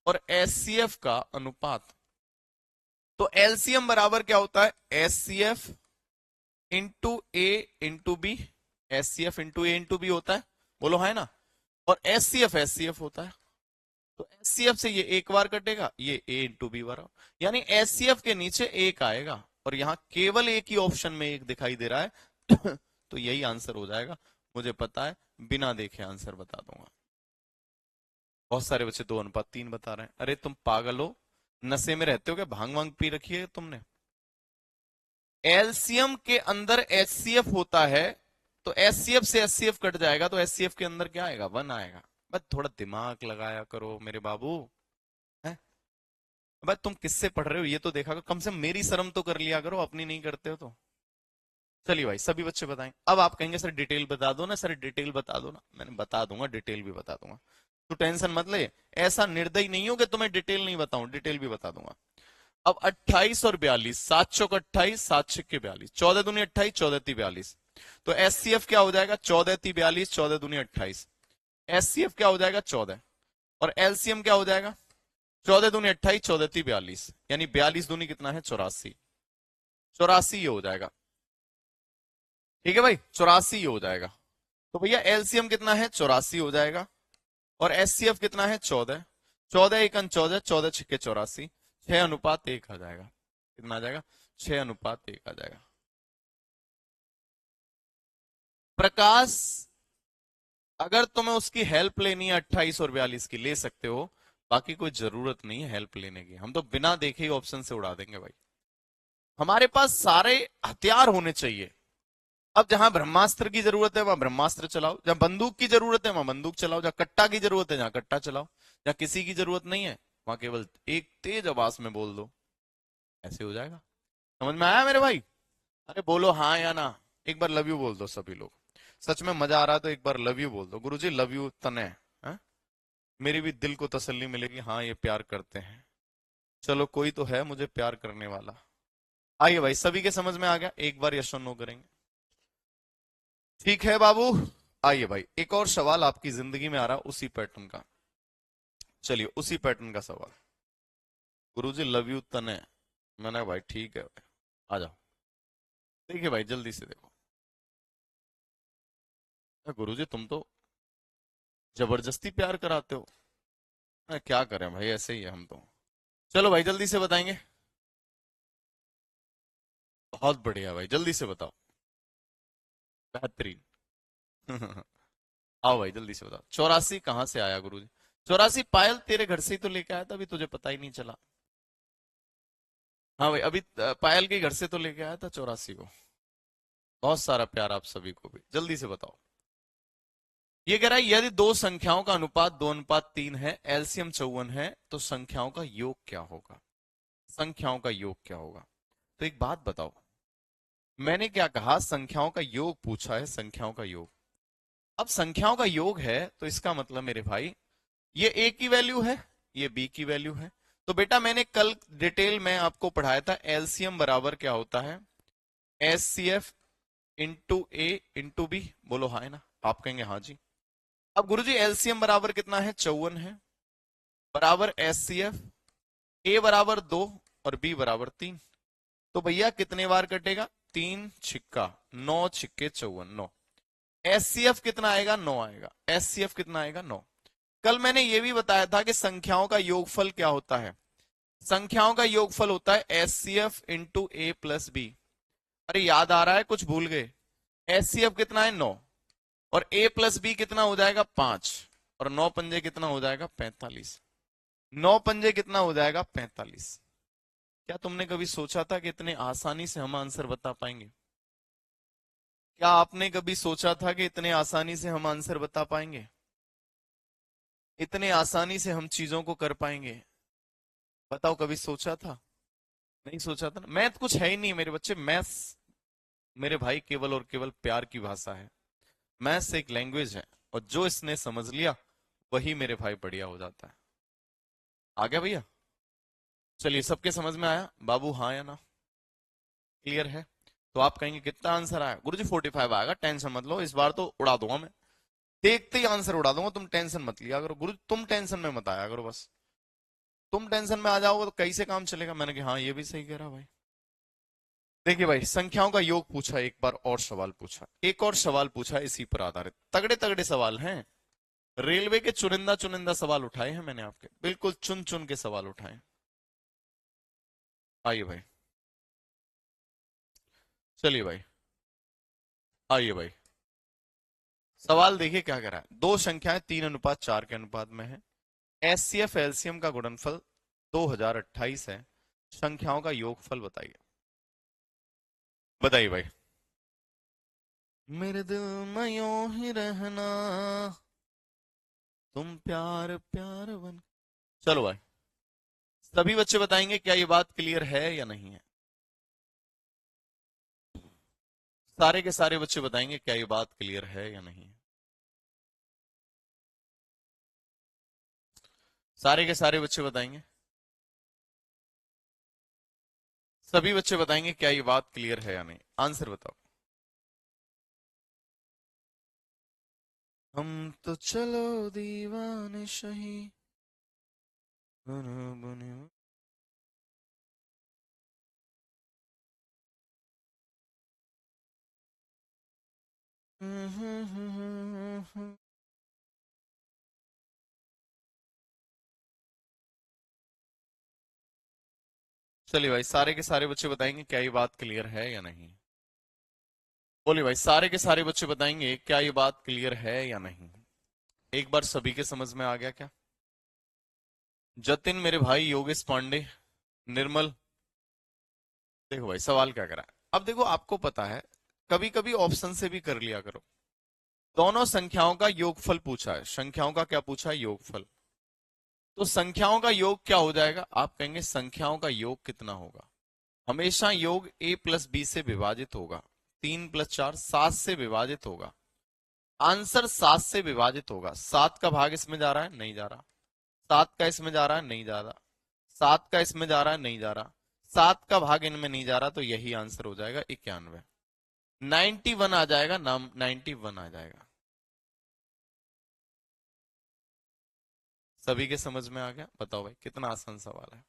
और एचसीएफ का अनुपात। तो एलसीएम बराबर क्या होता है, एचसीएफ इंटू ए इंटू बी। एचसीएफ इंटू ए इंटू बी होता है, बोलो है ना। और एचसीएफ एचसीएफ होता है। तो एचसीएफ से ये एक बार कटेगा, ये ए इंटू बी बार, यानी एचसीएफ के नीचे एक आएगा और यहां केवल एक ही ऑप्शन में एक दिखाई दे रहा है तो यही आंसर हो जाएगा। मुझे पता है, बिना देखे आंसर बता दूंगा। बहुत सारे बच्चे 2:3 बता रहे हैं। अरे तुम पागल हो, नशे में रहते हो क्या, भांग वांग पी रखी है तुमने। एलसीएम के अंदर एचसीएफ होता है, तो एचसीएफ से एचसीएफ कट जाएगा, तो एचसीएफ के अंदर क्या आएगा, 1 आएगा। बस थोड़ा दिमाग लगाया करो मेरे बाबू। है बस, तुम किससे पढ़ रहे हो ये तो देखा करो, कम से कम मेरी शर्म तो कर लिया करो, अपनी नहीं करते हो तो। चलिए भाई सभी बच्चे बताएं। अब आप कहेंगे सर डिटेल बता दो ना, सर डिटेल बता दो ना। मैंने बता दूंगा, डिटेल भी बता दूंगा, तो टेंशन मत ले। ऐसा निर्दयी नहीं हो कि तुम्हें डिटेल नहीं बताऊं, डिटेल भी बता दूंगा। अब 28 और 42, 7 चौक 28, 7 छिक्के 42, 14 दूनी 28, 14 ती 42। तो एचसीएफ क्या हो जाएगा, 14 ती 42, 14 दूनी 28। एचसीएफ क्या हो जाएगा 14, और एलसीएम क्या हो जाएगा 14 दूनी 28, 14 ती 42, यानी 42 दूनी कितना है 84। 84 ये हो जाएगा। ठीक है भाई, 84 ये हो जाएगा। तो भैया एलसीएम कितना है 84 हो जाएगा, और एचसीएफ कितना है 14। 14 एकन 14, 14 छिक्के 84, 6:1 आ जाएगा। कितना आ जाएगा, 6:1 आ जाएगा। प्रकाश, अगर तुम्हें उसकी हेल्प लेनी है 28 और 42 की ले सकते हो, बाकी कोई जरूरत नहीं है हेल्प लेने की, हम तो बिना देखे ही ऑप्शन से उड़ा देंगे भाई। हमारे पास सारे हथियार होने चाहिए। अब जहां ब्रह्मास्त्र की जरूरत है वहां ब्रह्मास्त्र चलाओ, जहां बंदूक की जरूरत है वहां बंदूक चलाओ, जहां कट्टा की जरूरत है जहां कट्टा चलाओ, जहां किसी की जरूरत नहीं है वहां केवल एक तेज आवाज में बोल दो, ऐसे हो जाएगा। समझ में आया मेरे भाई। अरे बोलो हाँ या ना। एक बार लव यू बोल दो सभी लोग। सच में मजा आ रहा है तो एक बार लव यू बोल दो। गुरुजी लव यू तने। हाँ? मेरी भी दिल को तसल्ली मिलेगी, हाँ ये प्यार करते हैं, चलो कोई तो है मुझे प्यार करने वाला। आइए भाई, सभी के समझ में आ गया, एक बार यस और नो करेंगे। ठीक है बाबू। आइए भाई, एक और सवाल आपकी जिंदगी में आ रहा उसी पैटर्न का। चलिए उसी पैटर्न का सवाल। गुरुजी लव यू तने। मैंने कहा भाई ठीक है भाई, आ जाओ। देखिए भाई जल्दी से देखो। गुरुजी तुम तो जबरदस्ती प्यार कराते हो। क्या करें भाई, ऐसे ही है हम तो। चलो भाई जल्दी से बताएंगे। बहुत बढ़िया भाई, जल्दी से बताओ। बेहतरीन आओ भाई जल्दी से बताओ, 84 कहां से आया गुरुजी। 84 पायल तेरे घर से ही तो लेके आया था, अभी तुझे पता ही नहीं चला। हाँ भाई अभी पायल के घर से तो लेके आया था 84 को। बहुत सारा प्यार आप सभी को भी। जल्दी से बताओ। ये कह रहा है यदि दो संख्याओं का अनुपात 2:3 है, एलसीएम 54 है, तो संख्याओं का योग क्या होगा। संख्याओं का योग क्या होगा। तो एक बात बताओ, मैंने क्या कहा, संख्याओं का योग पूछा है, संख्याओं का योग। अब संख्याओं का योग है तो इसका मतलब मेरे भाई, ये ए की वैल्यू है, ये बी की वैल्यू है। तो बेटा मैंने कल डिटेल में आपको पढ़ाया था, एलसीएम बराबर क्या होता है, एच सी एफ इंटू ए इंटू बी। बोलो हाँ है ना, आप कहेंगे हाँ जी। अब गुरुजी एलसीएम बराबर कितना है 54 है, बराबर एच सी एफ, ए बराबर 2 और बी बराबर 3। तो भैया कितने बार कटेगा, 3 छिक्का 9, छिक्के 54, 9। एचसीएफ कितना आएगा 9 आएगा। एचसीएफ कितना आएगा 9। कल मैंने ये भी बताया था कि संख्याओं का योगफल क्या होता है, संख्याओं का योगफल होता है एचसीएफ इंटू ए प्लस बी। अरे याद आ रहा है, कुछ भूल गए। एचसीएफ कितना है 9, और ए प्लस बी कितना हो जाएगा 5, और 9 पंजे कितना हो जाएगा 45। 9 पंजे कितना हो जाएगा 45। क्या तुमने कभी सोचा था कि इतने आसानी से हम आंसर बता पाएंगे? क्या आपने कभी सोचा था कि इतने आसानी से हम आंसर बता पाएंगे? इतने आसानी से हम चीजों को कर पाएंगे? बताओ, कभी सोचा था? नहीं सोचा था ना। मैथ कुछ है ही नहीं मेरे बच्चे। मैथ्स मेरे भाई केवल और केवल प्यार की भाषा है। मैथ्स एक लैंग्वेज है, और जो इसने समझ लिया वही मेरे भाई बढ़िया हो जाता है। आ गया भैया? चलिए, सबके समझ में आया बाबू, हाँ या ना? क्लियर है? तो आप कहेंगे कितना आंसर आया गुरुजी? 45 आएगा, टेंशन मत लो, इस बार तो उड़ा दूंगा मैं। देखते ही आंसर उड़ा दूंगा, तुम टेंशन मत लिया करो। गुरु तुम टेंशन में मत आया करो बस। तुम टेंशन में आ जाओगे तो कैसे काम चलेगा? मैंने कहा हाँ, ये भी सही कह रहा भाई। देखिए भाई, संख्याओं का योग पूछा, एक बार और सवाल पूछा, एक और सवाल पूछा इसी पर आधारित। तगड़े तगड़े सवाल हैं। रेलवे के चुनिंदा चुनिंदा सवाल उठाए हैं मैंने आपके, बिल्कुल चुन चुन के सवाल उठाए। आइए भाई, चलिए भाई, आइए भाई। सवाल देखिए क्या कह रहा है। दो संख्याएं 3:4 के अनुपात में है। एचसीएफ एलसीएम का गुणनफल 2028 है। संख्याओं का योगफल बताइए। बताइए भाई। मेरे दिल में यूं ही रहना, तुम प्यार प्यार बन। चलो भाई, सभी बच्चे बताएंगे क्या ये बात क्लियर है या नहीं है? सारे के सारे बच्चे बताएंगे क्या ये बात क्लियर है या नहीं है? सारे के सारे बच्चे बताएंगे। सभी बच्चे बताएंगे क्या ये बात क्लियर है या नहीं? आंसर बताओ। हम तो चलो दीवाने सही, बने बने। चलिए भाई, सारे के सारे बच्चे बताएंगे क्या ये बात क्लियर है या नहीं? बोलिए भाई, सारे के सारे बच्चे बताएंगे क्या ये बात क्लियर है या नहीं? एक बार सभी के समझ में आ गया क्या? जतिन मेरे भाई, योगेश पांडे, निर्मल। देखो भाई, सवाल क्या करा है। अब देखो, आपको पता है कभी कभी ऑप्शन से भी कर लिया करो। दोनों संख्याओं का योगफल पूछा है। संख्याओं का क्या पूछा है? योगफल। तो संख्याओं का योग क्या हो जाएगा? आप कहेंगे संख्याओं का योग कितना होगा? हमेशा योग a+b से विभाजित होगा। 3+4 7 से विभाजित होगा। आंसर 7 से विभाजित होगा। 7 का भाग इसमें जा रहा है? नहीं जा रहा। 7 का इसमें जा रहा है? नहीं जा रहा। 7 का इसमें जा रहा है? नहीं जा रहा। 7 का भाग इनमें नहीं जा रहा, तो यही आंसर हो जाएगा 91। 91 आ जाएगा, नाम 91 आ जाएगा। सभी के समझ में आ गया? बताओ भाई, कितना आसान सवाल है।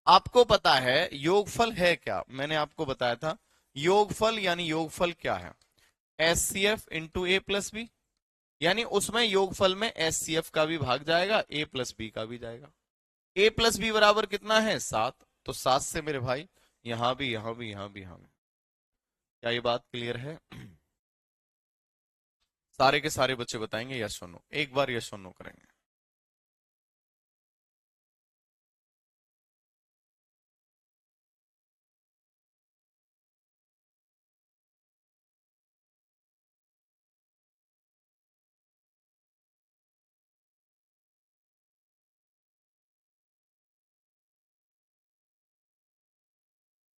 आपको पता है योगफल है क्या? मैंने आपको बताया था योगफल यानी योगफल क्या है? S C F into a+b। यानी उसमें योगफल में एस सी एफ का भी भाग जाएगा, a+b का भी जाएगा। a+b बराबर कितना है? 7। तो 7 से मेरे भाई यहां भी, यहां भी, यहां भी, यहां भी। क्या ये बात क्लियर है? सारे के सारे बच्चे बताएंगे यस और नो। एक बार यस और नो करेंगे।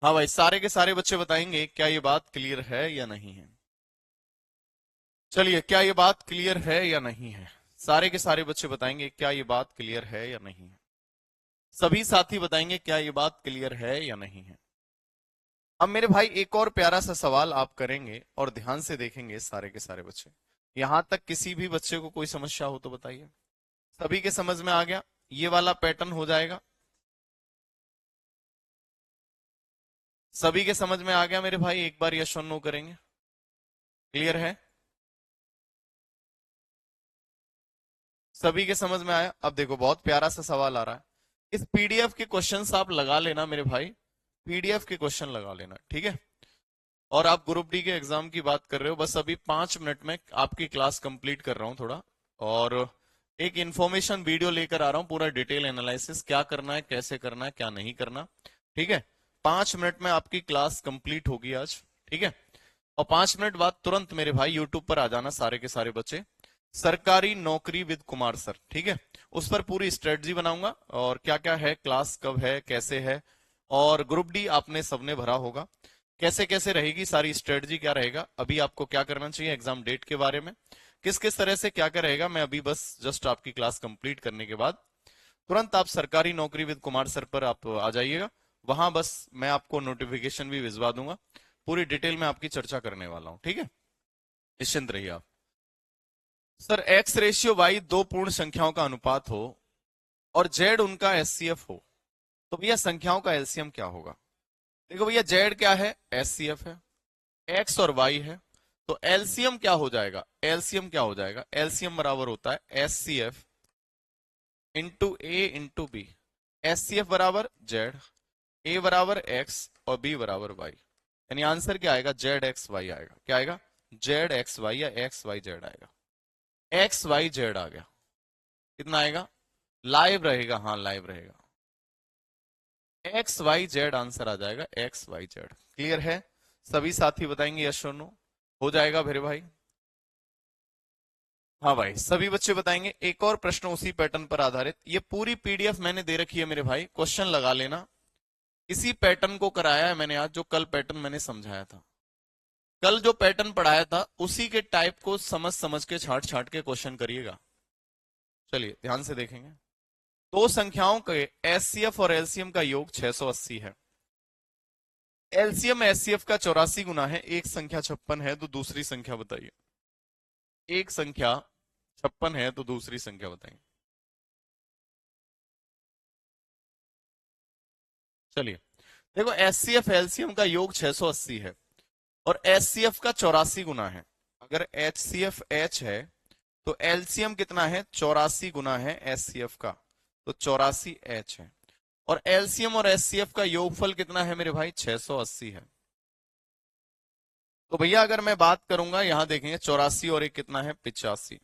हाँ भाई, सारे के सारे बच्चे बताएंगे क्या ये बात क्लियर है या नहीं है? चलिए, क्या ये बात क्लियर है या नहीं है? सारे के सारे बच्चे बताएंगे क्या ये बात क्लियर है या नहीं है? सभी साथी बताएंगे क्या ये बात क्लियर है या नहीं है? अब मेरे भाई, एक और प्यारा सा सवाल आप करेंगे और ध्यान से देखेंगे सारे के सारे बच्चे। यहां तक किसी भी बच्चे को कोई समस्या हो तो बताइए। सभी के समझ में आ गया? ये वाला पैटर्न हो जाएगा। सभी के समझ में आ गया मेरे भाई? एक बार यस और नो करेंगे। क्लियर है? सभी के समझ में आया? अब देखो, बहुत प्यारा सा सवाल आ रहा है। इस पीडीएफ के क्वेश्चंस आप लगा लेना मेरे भाई। पीडीएफ के क्वेश्चन लगा लेना, ठीक है? और आप ग्रुप डी के एग्जाम की बात कर रहे हो, बस अभी 5 मिनट में आपकी क्लास कंप्लीट कर रहा हूं थोड़ा। और एक इंफॉर्मेशन वीडियो लेकर आ रहा हूं, पूरा डिटेल एनालिसिस, क्या करना है, कैसे करना है, क्या नहीं करना। ठीक है, 5 मिनट में आपकी क्लास कंप्लीट होगी आज। ठीक है, और 5 मिनट बाद तुरंत मेरे भाई यूट्यूब पर आ जाना सारे के सारे बच्चे, सरकारी नौकरी विद कुमार सर। ठीक है, उस पर पूरी स्ट्रेटजी बनाऊंगा और क्या क्या है, क्लास कब है, कैसे है, और ग्रुप डी आपने सबने भरा होगा, कैसे कैसे रहेगी सारी स्ट्रेटजी, क्या रहेगा, अभी आपको क्या करना चाहिए एग्जाम डेट के बारे में, किस किस तरह से क्या क्या रहेगा, मैं अभी बस जस्ट आपकी क्लास कंप्लीट करने के बाद तुरंत आप सरकारी नौकरी विद कुमार सर पर आप आ जाइएगा। वहां बस मैं आपको नोटिफिकेशन भी भिजवा दूंगा, पूरी डिटेल में आपकी चर्चा करने वाला हूं। ठीक है, निश्चिंत रहिए आप। सर एक्स रेशियो वाई दो पूर्ण संख्याओं का अनुपात हो और जेड उनका एचसीएफ हो, तो भैया संख्याओं का एलसीएम क्या होगा। देखो भैया, जेड क्या है, एचसीएफ है, एक्स और वाई है, तो एलसीएम क्या हो जाएगा, एलसीएम क्या हो जाएगा, एलसीएम बराबर होता है एचसीएफ इंटू ए इंटू बी। एचसीएफ बराबर जेड, ए बराबर एक्स और बी बराबर वाई, यानी आंसर क्या आएगा, जेड एक्स वाई आएगा। क्या आएगा, जेड एक्स वाई या एक्स वाई जेड आएगा। एक्स वाई जेड आ गया, कितना आएगा, लाइव रहेगा, हाँ लाइव रहेगा, एक्स वाई जेड आंसर आ जाएगा, एक्स वाई जेड। क्लियर है, सभी साथी बताएंगे यस और नो, हो जाएगा मेरे भाई। हाँ भाई, सभी बच्चे बताएंगे। एक और प्रश्न उसी पैटर्न पर आधारित, ये पूरी पीडीएफ मैंने दे रखी है मेरे भाई, क्वेश्चन लगा लेना। इसी पैटर्न को कराया है मैंने आज, जो कल पैटर्न मैंने समझाया था, कल जो पैटर्न पढ़ाया था उसी के टाइप को समझ समझ के छाट छाट के क्वेश्चन करिएगा। चलिए ध्यान से देखेंगे। दो संख्याओं के एचसीएफ और एलसीएम का योग 680 है। एलसीएम एचसीएफ का 84 गुना है, एक संख्या 56 है, तो दूसरी संख्या बताइए। एक संख्या 56 है तो दूसरी संख्या बताइए। चलिए देखो, एचसीएफ एलसीएम का योग 680 है और एचसीएफ का 84 गुना है। अगर एचसीएफ एच है तो एलसीएम कितना है, 84 गुना है एचसीएफ का, तो 84 एच है। और एलसीएम और एचसीएफ का योगफल कितना है मेरे भाई, 680 है। तो भैया अगर मैं बात करूंगा, यहां देखेंगे 84 और एक कितना है, 85।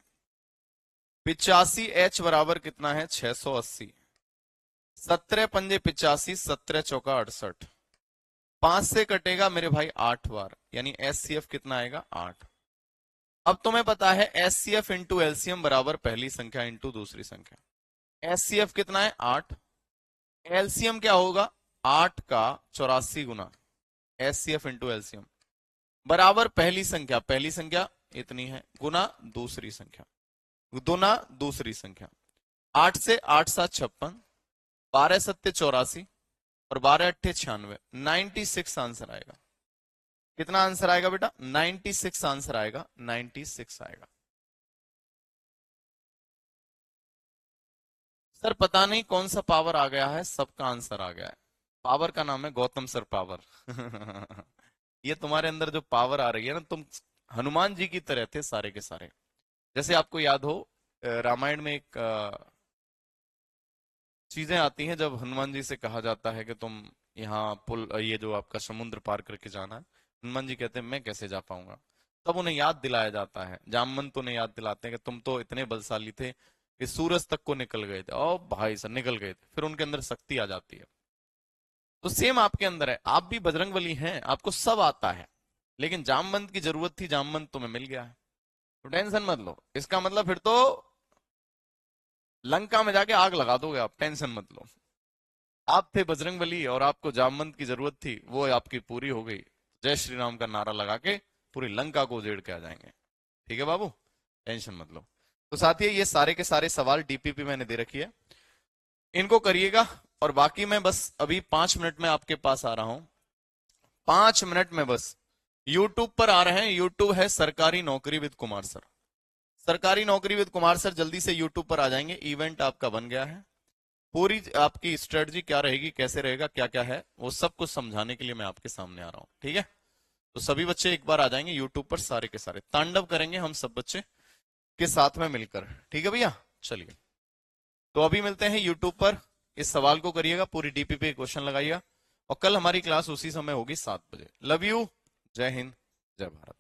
85 एच बराबर कितना है, 680। 17 पंजे 85, 17 चौका 68, 5 से कटेगा मेरे भाई 8 बार, यानी एचसीएफ कितना आएगा, 8। अब तुम्हें पता है एचसीएफ इंटू एलसीएम बराबर पहली संख्या इंटू दूसरी संख्या। एचसीएफ कितना है, 8, एलसीएम क्या होगा, 8 का 84 गुना, एचसीएफ इंटू एलसीएम बराबर पहली संख्या इतनी है, गुना दूसरी संख्या, गुना दूसरी संख्या। 8 से 8 7 56, 12 सत्ते 84 और 12 अट्ठे 96, 96 आंसर आएगा। कितना आंसर आएगा बेटा, 96 आंसर आएगा, 96 आएगा। सर पता नहीं कौन सा पावर आ गया है, सबका आंसर आ गया है। पावर का नाम है गौतम सर पावर। ये तुम्हारे अंदर जो पावर आ रही है ना, तुम हनुमान जी की तरह थे सारे के सारे। जैसे आपको याद हो, रामायण में एक चीजें आती हैं, जब हनुमान जी से कहा जाता है कि तुम यहाँ पुल, ये जो आपका समुद्र पार करके जाना है, हनुमान जी कहते हैं मैं कैसे जा पाऊंगा। तब उन्हें याद दिलाया जाता है, जामवंत उन्हें याद दिलाते हैं कि तुम तो इतने बलशाली थे कि सूरज तक को निकल गए थे, और भाई सर निकल गए थे, फिर उनके अंदर शक्ति आ जाती है। तो सेम आपके अंदर है, आप भी बजरंगबली हैं, आपको सब आता है, लेकिन जामवंत की जरूरत थी, जामवंत तुम्हें मिल गया है, तो टेंशन मत लो। इसका मतलब फिर तो लंका में जाके आग लगा दोगे आप, टेंशन मत लो। आप थे बजरंगबली और आपको जामवंत की जरूरत थी, वो आपकी पूरी हो गई। जय श्री राम का नारा लगा के पूरी लंका को उजेड़ के आ जाएंगे। ठीक है बाबू, टेंशन मत लो। तो साथियों, ये सारे के सारे सवाल डीपीपी मैंने दे रखी है, इनको करिएगा। और बाकी मैं बस अभी 5 मिनट में आपके पास आ रहा हूं, 5 मिनट में बस यूट्यूब पर आ रहे हैं। यूट्यूब है सरकारी नौकरी विद कुमार सर, सरकारी नौकरी विद कुमार सर, जल्दी से यूट्यूब पर आ जाएंगे। इवेंट आपका बन गया है, पूरी आपकी स्ट्रेटजी क्या रहेगी, कैसे रहेगा, क्या क्या है, वो सब कुछ समझाने के लिए मैं आपके सामने आ रहा हूं। ठीक है, तो सभी बच्चे एक बार आ जाएंगे यूट्यूब पर, सारे के सारे तांडव करेंगे हम सब बच्चे के साथ में मिलकर। ठीक है भैया, चलिए तो अभी मिलते हैं यूट्यूब पर। इस सवाल को करिएगा, पूरी डीपीपी क्वेश्चन लगाइएगा, और कल हमारी क्लास उसी समय होगी 7 बजे। लव यू, जय हिंद, जय भारत।